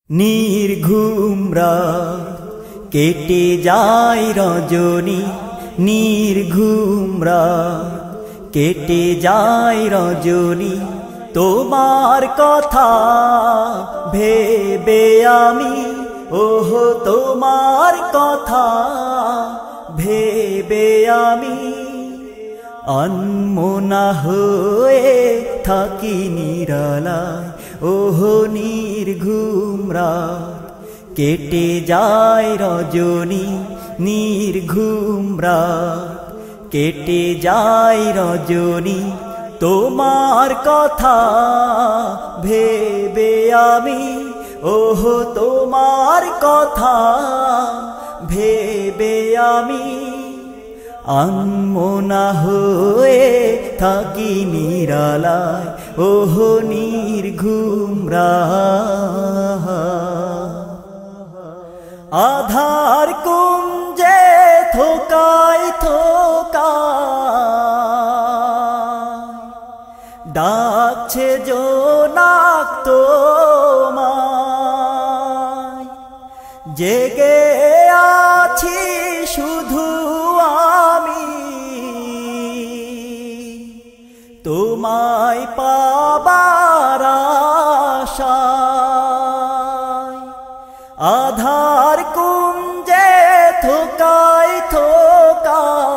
নির্ঘুম রাত কেটে যায় রজনী, নির্ঘুম রাত কেটে যায় রজনী। তোমার কথা ভেবে আমি, ওহো তোমার কথা ভেবে আমি আনমনা হয়ে থাকি নিরালায়। ওহো নির্ঘুম রাত কেটে যায় রজনী, নির্ঘুম রাত কেটে যায় রজনী। তোমার কথা ভেবে আমি, ওহো তোমার কথা ভেবে আমি আনমনা হয়ে থাকি নিরালায়। ওহো নির্ঘুম রাত আধার কুঞ্জে থোকায় থোকায় ডাকছে জোনাক তোমায়। জেগে আছি শুধু আমি, তোমায় পাবার আশায়। আধার কুঞ্জে থোকায় থোকায়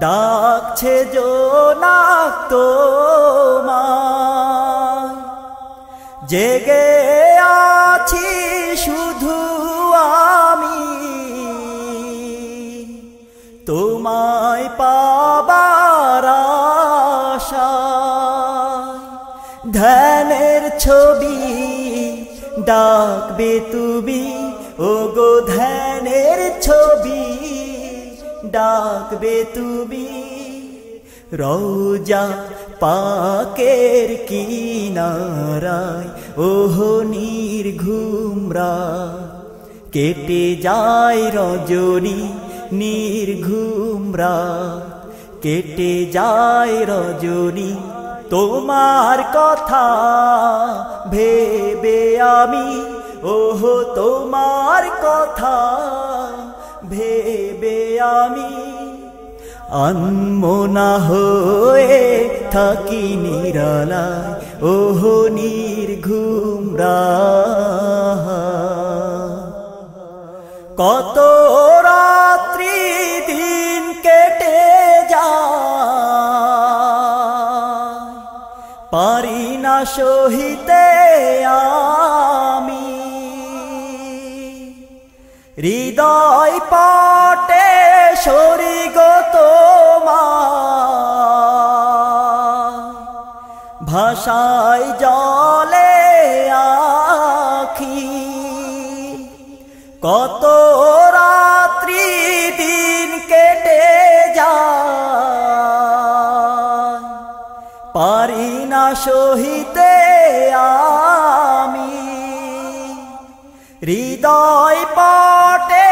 ডাকছে জোনাক তোমায়। জেগে আছি শুধু আমি, তোমায় পাবার আশায়। ধ্যানের ছবি ডাকবে তুমি, ওগো ধ্যানের ছবি ডাকবে তুমি। রওজা পাকের কিনারায়, ওহো নির্ঘুম রাত কেটে যায় রজনী, নির্ঘুম রাত কেটে যায় রজনী। তোমার কথা ভেবে আমি, ওহো তোমার কথা ভেবে আমি আনমনা হয়ে থাকি নিরালায়। ওহো নির্ঘুম রাত কত রাত্রি দিন কেটে যায়, পারি না সহিতে আমি। হৃদয় পটে সরিগো তোমার, ভাষায় জলে আখি। কত রাত্রি দিন কেটে যায়, পারি না সহিতে আমি। হৃদয় পটে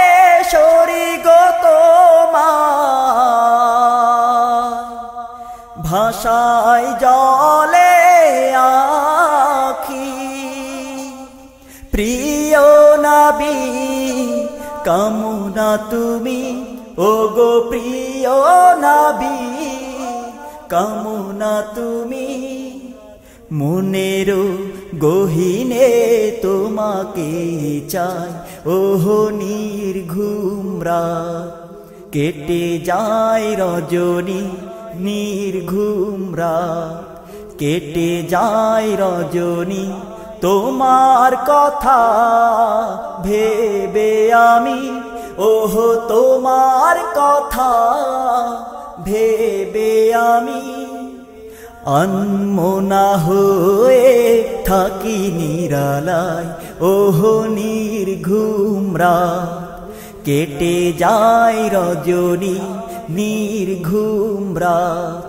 সরিগো তোমার, ভাষায় জলে আখি। প্রিয় নবী কামনা তুমি, ওগো প্রিয় নবী কামনা তুমি। মনেরও গহীনে তোমাকে চাই, ওহো নির্ঘুম রাত কেটে যায় রজনী, নির্ঘুম রাত কেটে যায় রজনী। তোমার কথা ভেবে আমি, ওহো তোমার কথা ভেবে আমি আনমনা হয়ে থাকি নিরালায়। ওহো নির্ঘুম রাত কেটে যায় রজনী, নির্ঘুম রাত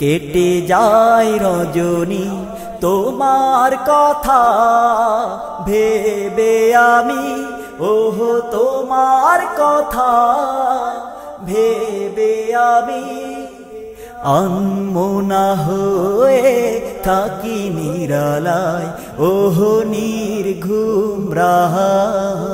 কেটে যায় রজনী। তোমার কথা ভেবে আমি, ওহো তোমার কথা ভেবে আমি আনমনা হয়ে থাকি নিরালায়, ওহো নির্ঘুম রাত।